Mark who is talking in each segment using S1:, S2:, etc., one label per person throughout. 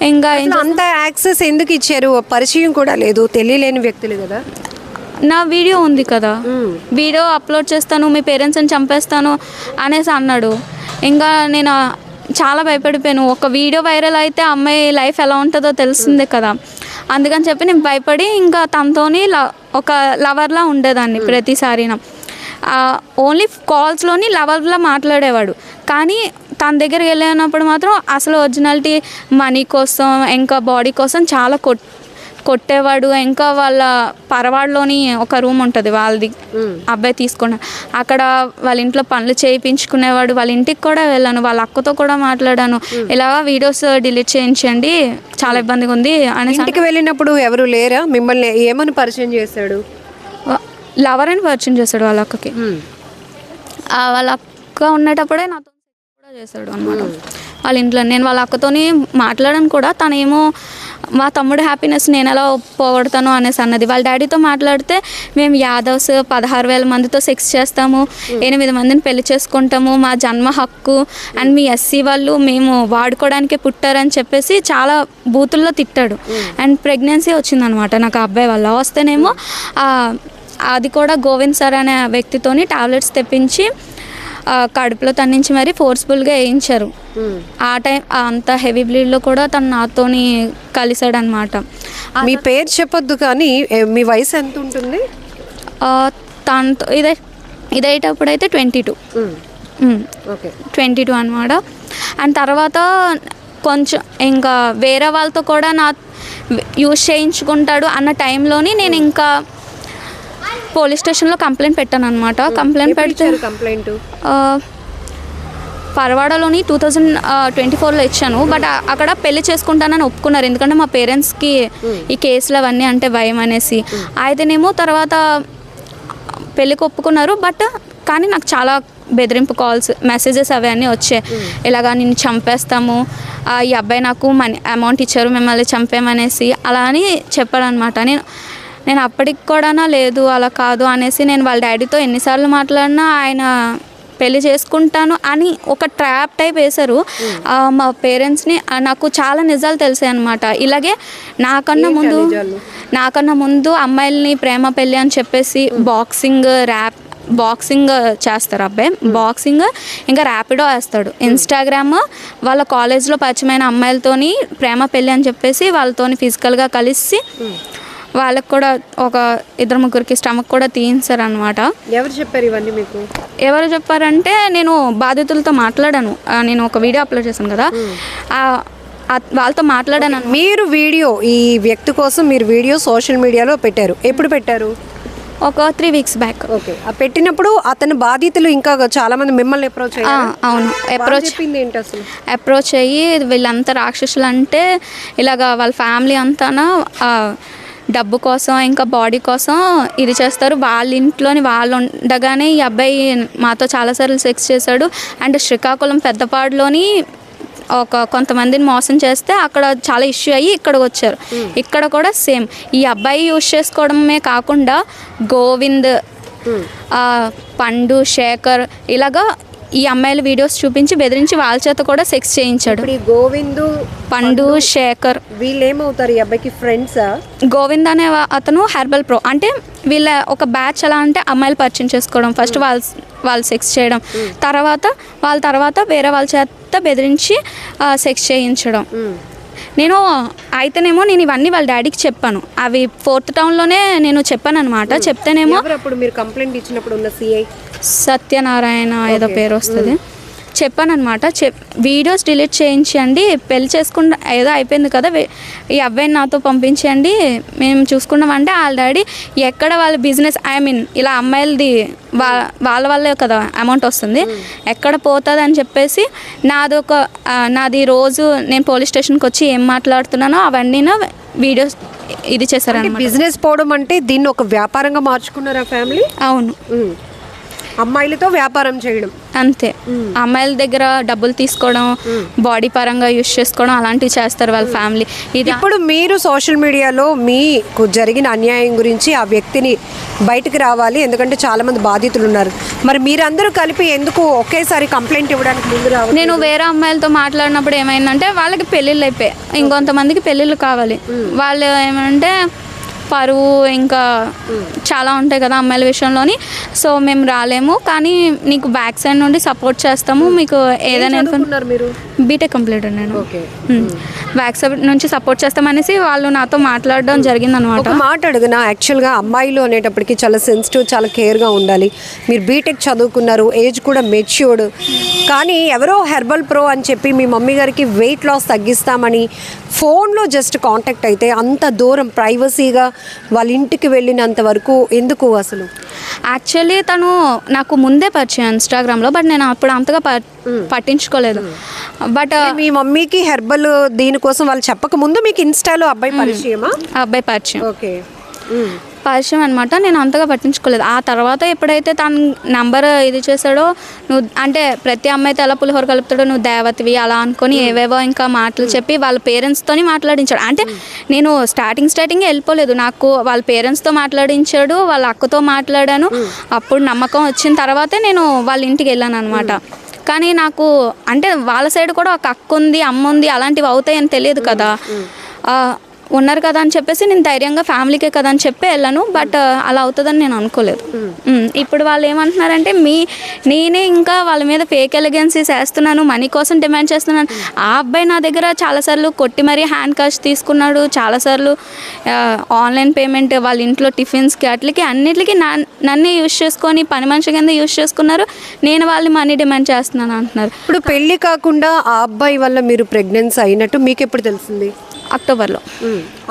S1: ఇంకా
S2: అంత యాక్సెస్ ఎందుకు ఇచ్చారు? పరిచయం కూడా లేదు, తెలియలేని వ్యక్తులు కదా.
S1: నా వీడియో ఉంది కదా, వీడియో అప్లోడ్ చేస్తాను, మీ పేరెంట్స్ని చంపేస్తాను అనేసి అన్నాడు. ఇంకా నేను చాలా భయపడిపోయాను. ఒక వీడియో వైరల్ అయితే అమ్మాయి లైఫ్ ఎలా ఉంటుందో తెలిసిందే కదా. అందుకని చెప్పి నేను భయపడి ఇంకా తనతోని ఒక లవర్లా ఉండేదాన్ని ప్రతిసారి. ఓన్లీ కాల్స్లోని లవర్లా మాట్లాడేవాడు, కానీ తన దగ్గరికి వెళ్ళినప్పుడు మాత్రం అసలు ఒరిజినాలిటీ మనీ కోసం ఇంకా బాడీ కోసం చాలా కొట్టేవాడు. ఇంకా వాళ్ళ పరవాడలోని ఒక రూమ్ ఉంటుంది వాళ్ళది, అబ్బాయి తీసుకున్నాడు. అక్కడ వాళ్ళ ఇంట్లో పనులు చేయించుకునేవాడు. వాళ్ళ ఇంటికి కూడా వెళ్ళాను, వాళ్ళ అక్కతో కూడా మాట్లాడాను. ఇలా వీడియోస్ డిలీట్ చేయించండి, చాలా ఇబ్బందిగా ఉంది అని.
S2: ఇంటికి వెళ్ళినప్పుడు ఎవరు లేరా? మిమ్మల్ని ఏమని పరిచయం చేశాడు?
S1: లవర్ అని పరిచయం చేశాడు వాళ్ళ అక్కకి. వాళ్ళ అక్క ఉండేటప్పుడే నాతో కూడా చేశాడు అనమాట వాళ్ళ ఇంట్లో. నేను వాళ్ళ అక్కతోని మాట్లాడాను కూడా. తనేమో మా తమ్ముడు హ్యాపీనెస్ నేను ఎలా పోగొడతాను అనేసి అన్నది. వాళ్ళ డాడీతో మాట్లాడితే మేము యాదవ్స్ 16,000 మందితో సెక్స్ చేస్తాము, 8 మందిని పెళ్లి చేసుకుంటాము, మా జన్మ హక్కు, అండ్ మీ ఎస్సీ వాళ్ళు మేము వాడుకోవడానికే పుట్టారని చెప్పేసి చాలా బూతుల్లో తిట్టాడు. అండ్ ప్రెగ్నెన్సీ వచ్చిందనమాట నాకు ఆ అబ్బాయి వల్ల. వస్తేనేమో అది కూడా గోవింద్ సార్ అనే వ్యక్తితోని టాబ్లెట్స్ తెప్పించి కడుపులో తన్నించి మరీ ఫోర్స్ఫుల్గా వేయించారు. ఆ టైం అంత హెవీ బ్లీడ్లో కూడా తను నాతోని కలిసాడు అనమాట.
S2: మీ పేరు చెప్పొద్దు, కానీ మీ వయసు ఎంత ఉంటుంది?
S1: తనతో ఇదయ్యేటప్పుడైతే 22.
S2: ఓకే,
S1: 22 అనమాట. అండ్ తర్వాత కొంచెం ఇంకా వేరే వాళ్ళతో కూడా నా యూజ్ చేయించుకుంటాడు అన్న టైంలోని నేను ఇంకా పోలీస్ స్టేషన్లో కంప్లైంట్ పెట్టాను అనమాట. కంప్లైంట్ పెడితే పరవాడలోని 2024లో ఇచ్చాను. బట్ అక్కడ పెళ్లి చేసుకుంటానని ఒప్పుకున్నారు, ఎందుకంటే మా పేరెంట్స్కి ఈ కేసులు అవన్నీ అంటే భయం అనేసి. అయితేనేమో తర్వాత పెళ్ళికి ఒప్పుకున్నారు. బట్ కానీ నాకు చాలా బెదిరింపు కాల్స్, మెసేజెస్ అవన్నీ వచ్చాయి. ఇలాగా నిన్ను చంపేస్తాము, ఈ అబ్బాయి నాకు మనీ అమౌంట్ ఇచ్చారు మిమ్మల్ని చంపేమనేసి అలా అని చెప్పాడనమాట. నేను అప్పటికి కూడా లేదు అలా కాదు అనేసి నేను వాళ్ళ డాడీతో ఎన్నిసార్లు మాట్లాడినా ఆయన పెళ్లి చేసుకుంటాను అని ఒక ట్రాప్ టైప్ వేశారు మా పేరెంట్స్ని. నాకు చాలా నిజాలు తెలిసాయి అనమాట. ఇలాగే నాకన్నా ముందు అమ్మాయిల్ని ప్రేమ పెళ్ళి అని చెప్పేసి బాక్సింగ్ చేస్తారు అబ్బాయి, బాక్సింగ్ ఇంకా ర్యాపిడో వేస్తాడు. ఇన్స్టాగ్రామ్ వాళ్ళ కాలేజ్లో పరిచయమైన అమ్మాయిలతోని ప్రేమ పెళ్ళి అని చెప్పేసి వాళ్ళతోని ఫిజికల్గా కలిసి వాళ్ళకి కూడా ఒక 2-3 స్టమక్ కూడా తీయించారు అనమాట.
S2: ఎవరు చెప్పారు ఇవన్నీ మీకు?
S1: ఎవరు చెప్పారంటే నేను బాధితులతో మాట్లాడాను. నేను ఒక వీడియో అప్లోడ్ చేశాను కదా, వాళ్ళతో మాట్లాడాను.
S2: మీరు వీడియో, ఈ వ్యక్తి కోసం మీరు వీడియో సోషల్ మీడియాలో పెట్టారు, ఎప్పుడు పెట్టారు?
S1: ఒక 3 వీక్స్ బ్యాక్.
S2: ఓకే, పెట్టినప్పుడు అతని బాధితులు ఇంకా చాలా మంది మిమ్మల్ని అప్రోచ్ అయ్యారు?
S1: అవును, అప్రోచ్ అయ్యి వీళ్ళంతా రాక్షసులు అంటే ఇలాగా వాళ్ళ ఫ్యామిలీ అంతా డబ్బు కోసం ఇంకా బాడీ కోసం ఇది చేస్తారు. వాళ్ళ ఇంట్లోని వాళ్ళు ఉండగానే ఈ అబ్బాయి మాతో చాలాసార్లు సెక్స్ చేశాడు. అండ్ శ్రీకాకుళం పెద్దపాడులోని కొంతమందిని మోసం చేస్తే అక్కడ చాలా ఇష్యూ అయ్యి ఇక్కడికి వచ్చారు. ఇక్కడ కూడా సేమ్ ఈ అబ్బాయి యూజ్ చేసుకోవడమే కాకుండా గోవింద్, పండు, శేఖర్ ఇలాగా ఈ అమ్మాయిల వీడియోస్ చూపించి బెదిరించి వాళ్ళ చేత కూడా సెక్స్ చేయించాడు.
S2: గోవింద్,
S1: పండు, శేఖర్
S2: వీళ్ళు ఏమవుతారు ఈ అబ్బాయికి ఫ్రెండ్సా?
S1: గోవింద్ అనే అతను హెర్బల్ ప్రో, అంటే వీళ్ళ ఒక బ్యాచ్ ఎలా అంటే అమ్మాయిలు పరిచయం చేసుకోవడం, ఫస్ట్ వాళ్ళు సెక్స్ చేయడం, తర్వాత వేరే వాళ్ళ చేత బెదిరించి సెక్స్ చేయించడం. నేను ఇవన్నీ వాళ్ళ డాడీకి చెప్పాను. అవి 4th టౌన్లోనే నేను చెప్పాను అనమాట. చెప్తేనేమో
S2: మీరు కంప్లైంట్ ఇచ్చినప్పుడు ఉన్న సిఐ
S1: సత్యనారాయణ ఏదో పేరు వస్తుంది, చెప్పానమాట. వీడియోస్ డిలీట్ చేయించండి, పెళ్లి చేసుకుంటా ఏదో అయిపోయింది కదా, ఈ అబ్బాయిని నాతో పంపించండి, మేము చూసుకున్నామంటే వాళ్ళ డాడీ ఎక్కడ వాళ్ళ బిజినెస్, ఇలా అమ్మాయిలది వాళ్ళ వల్లే కదా అమౌంట్ వస్తుంది, ఎక్కడ పోతుంది అని చెప్పేసి నాది రోజు నేను పోలీస్ స్టేషన్కి వచ్చి ఏం మాట్లాడుతున్నానో అవన్నీ వీడియోస్ ఇది చేశారు.
S2: బిజినెస్ పోవడం అంటే దీన్ని ఒక వ్యాపారంగా మార్చుకున్నారు ఆ ఫ్యామిలీ?
S1: అవును,
S2: అమ్మాయిలతో వ్యాపారం చేయడం
S1: అంతే. అమ్మాయిల దగ్గర డబ్బులు తీసుకోవడం, బాడీ పరంగా యూజ్ చేసుకోవడం అలాంటివి చేస్తారు వాళ్ళ ఫ్యామిలీ.
S2: ఇప్పుడు మీరు సోషల్ మీడియాలో మీకు జరిగిన అన్యాయం గురించి ఆ వ్యక్తిని బయటికి రావాలి, ఎందుకంటే చాలామంది బాధితులు ఉన్నారు. మరి మీరందరూ కలిపి ఎందుకు ఒకేసారి కంప్లైంట్ ఇవ్వడానికి ముందు రావాలి?
S1: నేను వేరే అమ్మాయిలతో మాట్లాడినప్పుడు ఏమైందంటే వాళ్ళకి పెళ్ళిళ్ళు అయిపోయాయి, ఇంకొంతమందికి పెళ్ళిళ్ళు కావాలి. వాళ్ళు ఏమంటే పరువు ఇంకా చాలా ఉంటాయి కదా అమ్మాయిల విషయంలోని. సో మేము రాలేము, కానీ నీకు బ్యాక్ సైడ్ నుండి సపోర్ట్ చేస్తాము, మీకు ఏదైనా
S2: మీరు
S1: బీటెక్ కంప్లీట్ నేను
S2: ఓకే
S1: బ్యాక్ సైడ్ నుంచి సపోర్ట్ చేస్తామనేసి వాళ్ళు నాతో మాట్లాడడం జరిగింది అనమాట.
S2: ఒక మాట అడుగునా, యాక్చువల్గా అమ్మాయిలు అనేటప్పటికి చాలా సెన్సిటివ్, చాలా కేర్గా ఉండాలి. మీరు బీటెక్ చదువుకున్నారు, ఏజ్ కూడా మెచ్యూర్డ్, కానీ ఎవరో హెర్బల్ ప్రో అని చెప్పి మీ మమ్మీ గారికి వెయిట్ లాస్ తగ్గిస్తామని ఫోన్లో జస్ట్ కాంటాక్ట్ అయితే అంత దూరం ప్రైవసీగా వాళ్ళ ఇంటికి వెళ్ళినంత వరకు ఎందుకు అసలు?
S1: యాక్చువల్లీ తను నాకు ముందే పరిచయం ఇన్స్టాగ్రామ్లో, బట్ నేను అప్పుడు అంతగా పట్టించుకోలేదు. బట్
S2: మీ మమ్మీకి హెర్బల్ దీనికోసం వాళ్ళు చెప్పక ముందు మీకు ఇన్స్టాలో అబ్బాయి పరిచయమా?
S1: అబ్బాయి పరిచయం.
S2: ఓకే
S1: పరిచయం అనమాట. నేను అంతగా పట్టించుకోలేదు. ఆ తర్వాత ఎప్పుడైతే తన నంబర్ ఇది చేశాడో, నువ్వు అంటే ప్రతి అమ్మాయితో ఎలా పులిహోర కలుపుతాడో నువ్వు దేవతవి అలా అనుకొని ఏవేవో ఇంకా మాటలు చెప్పి వాళ్ళ పేరెంట్స్తోని మాట్లాడించాడు. అంటే నేను స్టార్టింగ్ వెళ్ళిపోలేదు, నాకు వాళ్ళ పేరెంట్స్తో మాట్లాడించాడు, వాళ్ళ అక్కతో మాట్లాడాను. అప్పుడు నమ్మకం వచ్చిన తర్వాతే నేను వాళ్ళ ఇంటికి వెళ్ళాను అనమాట. కానీ నాకు అంటే వాళ్ళ సైడ్ కూడా ఒక అక్క ఉంది, అమ్మ ఉంది, అలాంటివి అవుతాయని తెలియదు కదా. ఉన్నారు కదా అని చెప్పేసి నేను ధైర్యంగా ఫ్యామిలీకే కదా అని చెప్పి వెళ్ళాను. బట్ అలా అవుతుందని నేను అనుకోలేదు. ఇప్పుడు వాళ్ళు ఏమంటున్నారంటే నేనే ఇంకా వాళ్ళ మీద ఫేక్ ఎలిగెన్సీస్ వేస్తున్నాను, మనీ కోసం డిమాండ్ చేస్తున్నాను. ఆ అబ్బాయి నా దగ్గర చాలాసార్లు కొట్టి మరీ హ్యాండ్ క్యాష్ తీసుకున్నాడు, చాలాసార్లు ఆన్లైన్ పేమెంట్ వాళ్ళ ఇంట్లో టిఫిన్స్కి అట్లకి అన్నిటికీ నన్నే యూజ్ చేసుకొని పని మనిషి కింద యూజ్ చేసుకున్నారు. నేను వాళ్ళని మనీ డిమాండ్ చేస్తున్నాను అంటున్నారు.
S2: ఇప్పుడు పెళ్ళి కాకుండా ఆ అబ్బాయి వల్ల మీరు ప్రెగ్నెన్సీ అయినట్టు మీకు ఎప్పుడు తెలిసింది?
S1: అక్టోబర్లో.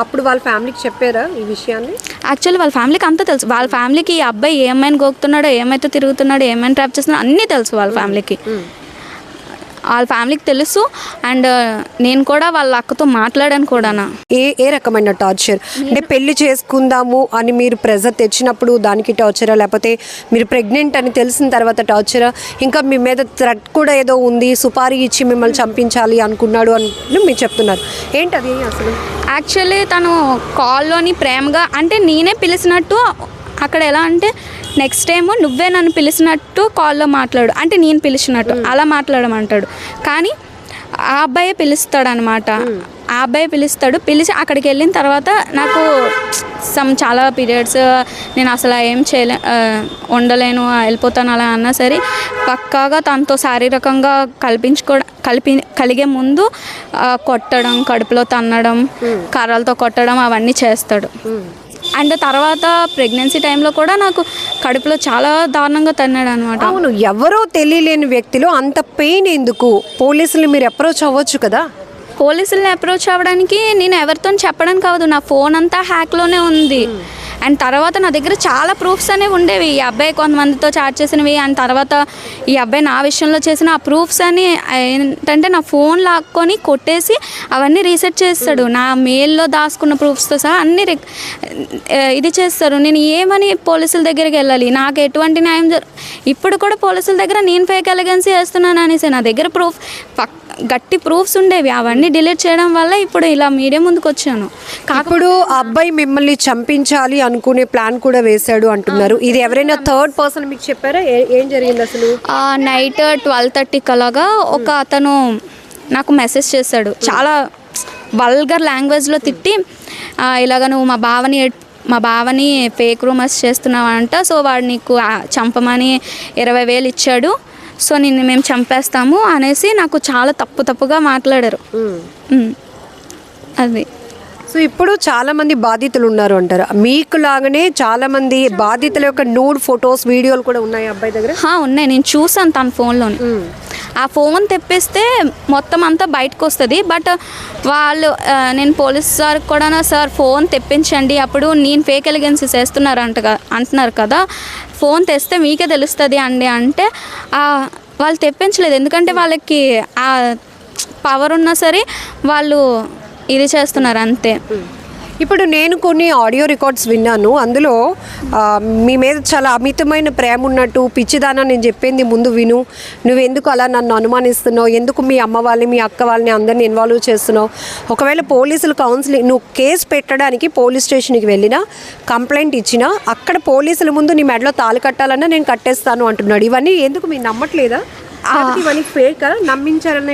S2: అప్పుడు వాళ్ళ ఫ్యామిలీకి చెప్పారా ఈ విషయాన్ని?
S1: యాక్చువల్లీ వాళ్ళ ఫ్యామిలీకి అంతా తెలుసు. వాళ్ళ ఫ్యామిలీకి ఈ అబ్బాయి ఏమైనా గోకుతున్నాడో, ఏమైతే తిరుగుతున్నాడో, ఏమైనా ట్రాప్ చేస్తున్నాడో అన్నీ తెలుసు వాళ్ళ ఫ్యామిలీకి. వాళ్ళ ఫ్యామిలీకి తెలుసు. అండ్ నేను కూడా వాళ్ళ అక్కతో మాట్లాడాను కూడా.
S2: ఏ రకమైన టార్చర్ అంటే పెళ్లి చేసుకుందాము అని మీరు ప్రెజర్ తెచ్చినప్పుడు దానికి టార్చరా, లేకపోతే మీరు ప్రెగ్నెంట్ అని తెలిసిన తర్వాత టార్చరా, ఇంకా మీ మీద థ్రెట్ కూడా ఏదో ఉంది, సుపారీ ఇచ్చి మిమ్మల్ని చంపించాలి అనుకున్నాడు అని మీరు చెప్తున్నారు, ఏంటది అసలు?
S1: యాక్చువల్లీ తను కాల్లోని ప్రేమగా అంటే నేనే పిలిచినట్టు, అక్కడ ఎలా అంటే నెక్స్ట్ టైము నువ్వే నన్ను పిలిచినట్టు కాల్లో మాట్లాడు అంటే నేను పిలిచినట్టు అలా మాట్లాడమంటాడు. కానీ ఆ అబ్బాయే పిలుస్తాడు అనమాట. ఆ అబ్బాయి పిలిచి అక్కడికి వెళ్ళిన తర్వాత నాకు చాలా పీరియడ్స్, నేను అసలు ఏం ఉండలేను, వెళ్ళిపోతాను అలా అన్నా సరే పక్కాగా తనతో శారీరకంగా కలిగే ముందు కొట్టడం, కడుపులో తన్నడం, కర్రలతో కొట్టడం అవన్నీ చేస్తాడు. అండ్ తర్వాత ప్రెగ్నెన్సీ టైంలో కూడా నాకు కడుపులో చాలా దారుణంగా తన్నాడు అనమాట.
S2: అవును, ఎవరో తెలియలేని వ్యక్తిలో అంత పెయిన్ ఎందుకు? పోలీసులు మీరు అప్రోచ్ అవ్వచ్చు కదా.
S1: పోలీసుల్ని అప్రోచ్ అవ్వడానికి నేను ఎవరితో చెప్పడానికి కావదు, నా ఫోన్ అంతా హ్యాక్లోనే ఉంది. అండ్ తర్వాత నా దగ్గర చాలా ప్రూఫ్స్ అనేవి ఉండేవి, ఈ అబ్బాయి కొంతమందితో చాట్ చేసినవి. అండ్ తర్వాత ఈ అబ్బాయి నా విషయంలో చేసిన ఆ ప్రూఫ్స్ అని ఏంటంటే నా ఫోన్ లాక్కొని కొట్టేసి అవన్నీ రీసెట్ చేస్తాడు. నా మెయిల్లో దాచుకున్న ప్రూఫ్స్తో సహా అన్నీ ఇది చేస్తారు. నేను ఏమని పోలీసుల దగ్గరికి వెళ్ళాలి? నాకు ఎటువంటి న్యాయం ఇప్పుడు కూడా పోలీసుల దగ్గర నేను ఫేక్ ఎలిగెన్సీ వేస్తున్నాను అనేసి నా దగ్గర గట్టి ప్రూఫ్స్ ఉండేవి, అవన్నీ డిలీట్ చేయడం వల్ల ఇప్పుడు ఇలా మీడియా ముందుకు వచ్చాను.
S2: ఇప్పుడు ఆ అబ్బాయి మిమ్మల్ని చంపించాలి అనుకునే ప్లాన్ కూడా వేశాడు అంటున్నారు. ఇది ఎవరైనా థర్డ్ పర్సన్ మీకు చెప్పారా? ఏం జరిగింది అసలు?
S1: నైట్ 12:30 అలాగా ఒక అతను నాకు మెసేజ్ చేశాడు, చాలా వల్గర్ లాంగ్వేజ్లో తిట్టి, ఇలాగ నువ్వు మా బావని ఫేక్ రూమర్స్ చేస్తున్నావంట, సో వాడు నీకు చంపమని 20,000 ఇచ్చాడు, సో మేము చంపేస్తాము అనేసి నాకు చాలా తప్పుగా మాట్లాడారు. అది.
S2: సో ఇప్పుడు చాలా మంది బాధితులు ఉన్నారు అంటారు. మీకు లాగానే చాలా మంది బాధితుల యొక్క నూడ్ ఫొటోస్, వీడియోలు కూడా ఉన్నాయి అబ్బాయి దగ్గర?
S1: ఉన్నాయి, నేను చూసాను తన ఫోన్లోని. ఆ ఫోన్ తెప్పిస్తే మొత్తం అంతా బయటకు వస్తుంది. బట్ వాళ్ళు నేను పోలీస్ సార్కి కూడా, సార్ ఫోన్ తెప్పించండి, అప్పుడు నేను ఫేక్ ఎలిగెన్సీస్ అంటున్నారు కదా, ఫోన్ తెస్తే మీకే తెలుస్తుంది అండి అంటే వాళ్ళు తెప్పించలేదు. ఎందుకంటే వాళ్ళకి ఆ పవర్ ఉన్నా సరే వాళ్ళు ఇది చేస్తున్నారు అంతే.
S2: ఇప్పుడు నేను కొన్ని ఆడియో రికార్డ్స్ విన్నాను. అందులో మీ మీద చాలా అమితమైన ప్రేమ ఉన్నట్టు, పిచ్చిదానా నేను చెప్పింది ముందు విను, నువ్వెందుకు అలా నన్ను అనుమానిస్తున్నావు, ఎందుకు మీ అమ్మ వాళ్ళని మీ అక్క వాళ్ళని అందరిని ఇన్వాల్వ్ చేస్తున్నావు, ఒకవేళ పోలీసులు కౌన్సిలింగ్ నువ్వు కేసు పెట్టడానికి పోలీస్ స్టేషన్కి వెళ్ళినా కంప్లైంట్ ఇచ్చినా అక్కడ పోలీసుల ముందు నీ మెడలో తాళి కట్టాలన్నా నేను కట్టేస్తాను అంటున్నాడు. ఇవన్నీ ఎందుకు మీరు నమ్మట్లేదా? ఇవన్నీ ఫేక్ నమ్మించాలనే